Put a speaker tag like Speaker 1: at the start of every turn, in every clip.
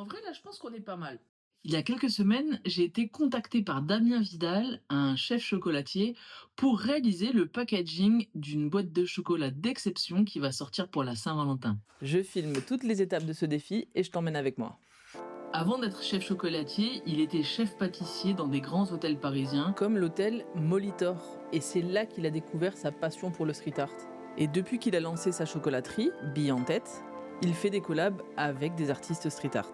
Speaker 1: En vrai, là, je pense qu'on est pas mal. Il y a quelques semaines, j'ai été contacté par Damien Vidal, un chef chocolatier, pour réaliser le packaging d'une boîte de chocolat d'exception qui va sortir pour la Saint-Valentin.
Speaker 2: Je filme toutes les étapes de ce défi et je t'emmène avec moi.
Speaker 1: Avant d'être chef chocolatier, il était chef pâtissier dans des grands hôtels parisiens.
Speaker 2: Comme l'hôtel Molitor. Et c'est là qu'il a découvert sa passion pour le street art. Et depuis qu'il a lancé sa chocolaterie, Bille en tête, il fait des collabs avec des artistes street art.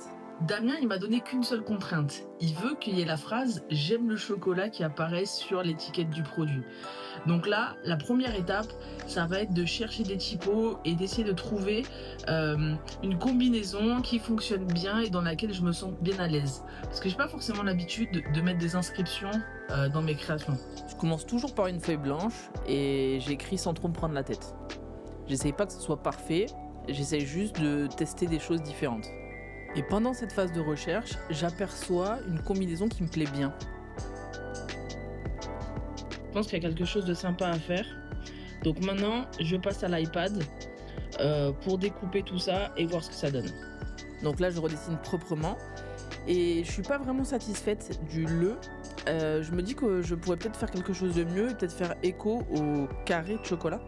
Speaker 1: Damien, il m'a donné qu'une seule contrainte. Il veut qu'il y ait la phrase « J'aime le chocolat » qui apparaisse sur l'étiquette du produit. Donc là, la première étape, ça va être de chercher des typos et d'essayer de trouver une combinaison qui fonctionne bien et dans laquelle je me sens bien à l'aise. Parce que j'ai pas forcément l'habitude de mettre des inscriptions dans mes créations.
Speaker 2: Je commence toujours par une feuille blanche et j'écris sans trop me prendre la tête. J'essaye pas que ce soit parfait, j'essaye juste de tester des choses différentes. Et pendant cette phase de recherche, j'aperçois une combinaison qui me plaît bien.
Speaker 1: Je pense qu'il y a quelque chose de sympa à faire. Donc maintenant, je passe à l'iPad pour découper tout ça et voir ce que ça donne.
Speaker 2: Donc là, je redessine proprement et je suis pas vraiment satisfaite du le. Je me dis que je pourrais peut-être faire quelque chose de mieux et peut-être faire écho au carré de chocolat.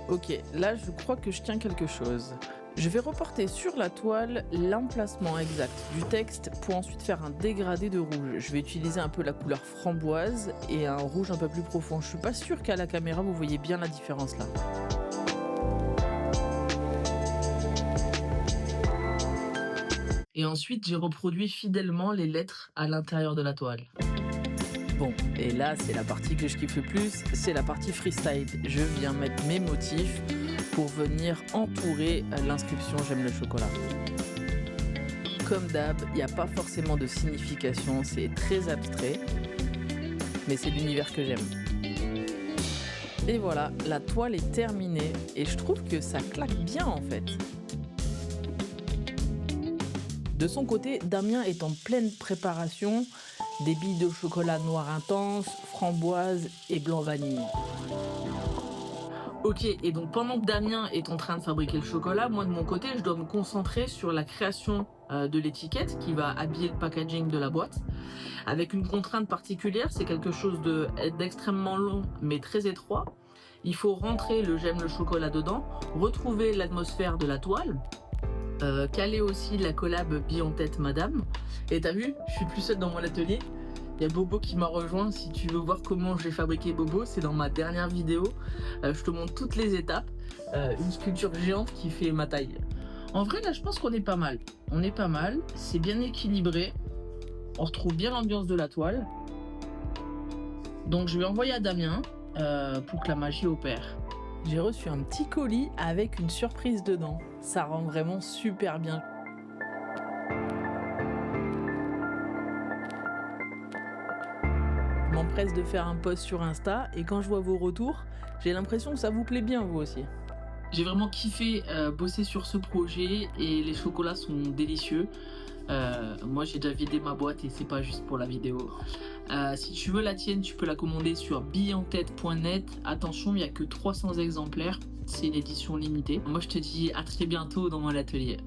Speaker 2: Ok, là, je crois que je tiens quelque chose. Je vais reporter sur la toile l'emplacement exact du texte pour ensuite faire un dégradé de rouge. Je vais utiliser un peu la couleur framboise et un rouge un peu plus profond. Je suis pas sûre qu'à la caméra vous voyez bien la différence là.
Speaker 1: Et ensuite, j'ai reproduit fidèlement les lettres à l'intérieur de la toile.
Speaker 2: Bon, et là c'est la partie que je kiffe le plus, c'est la partie freestyle. Je viens mettre mes motifs pour venir entourer l'inscription « J'aime le chocolat ». Comme d'hab, il n'y a pas forcément de signification, c'est très abstrait, mais c'est l'univers que j'aime. Et voilà, la toile est terminée et je trouve que ça claque bien en fait. De son côté, Damien est en pleine préparation, des billes de chocolat noir intense, framboise et blanc vanille.
Speaker 1: Ok, et donc pendant que Damien est en train de fabriquer le chocolat, moi de mon côté, je dois me concentrer sur la création de l'étiquette qui va habiller le packaging de la boîte. Avec une contrainte particulière, c'est quelque chose d'extrêmement long mais très étroit. Il faut rentrer le j'aime le chocolat dedans, retrouver l'atmosphère de la toile, caler aussi la collab Bille en tête Madame. Et t'as vu, je suis plus seul dans mon atelier. Il y a Bobo qui m'a rejoint. Si tu veux voir comment j'ai fabriqué Bobo, c'est dans ma dernière vidéo. Je te montre toutes les étapes. Une sculpture géante qui fait ma taille. En vrai, là, je pense qu'on est pas mal. On est pas mal. C'est bien équilibré. On retrouve bien l'ambiance de la toile. Donc, je vais envoyer à Damien pour que la magie opère.
Speaker 2: J'ai reçu un petit colis avec une surprise dedans. Ça rend vraiment super bien. Je m'empresse de faire un post sur Insta et quand je vois vos retours, j'ai l'impression que ça vous plaît bien vous aussi.
Speaker 1: J'ai vraiment kiffé bosser sur ce projet et les chocolats sont délicieux. Moi j'ai déjà vidé ma boîte et c'est pas juste pour la vidéo. Si tu veux la tienne, tu peux la commander sur billentête.net. Attention, il n'y a que 300 exemplaires, c'est une édition limitée. Moi je te dis à très bientôt dans mon atelier.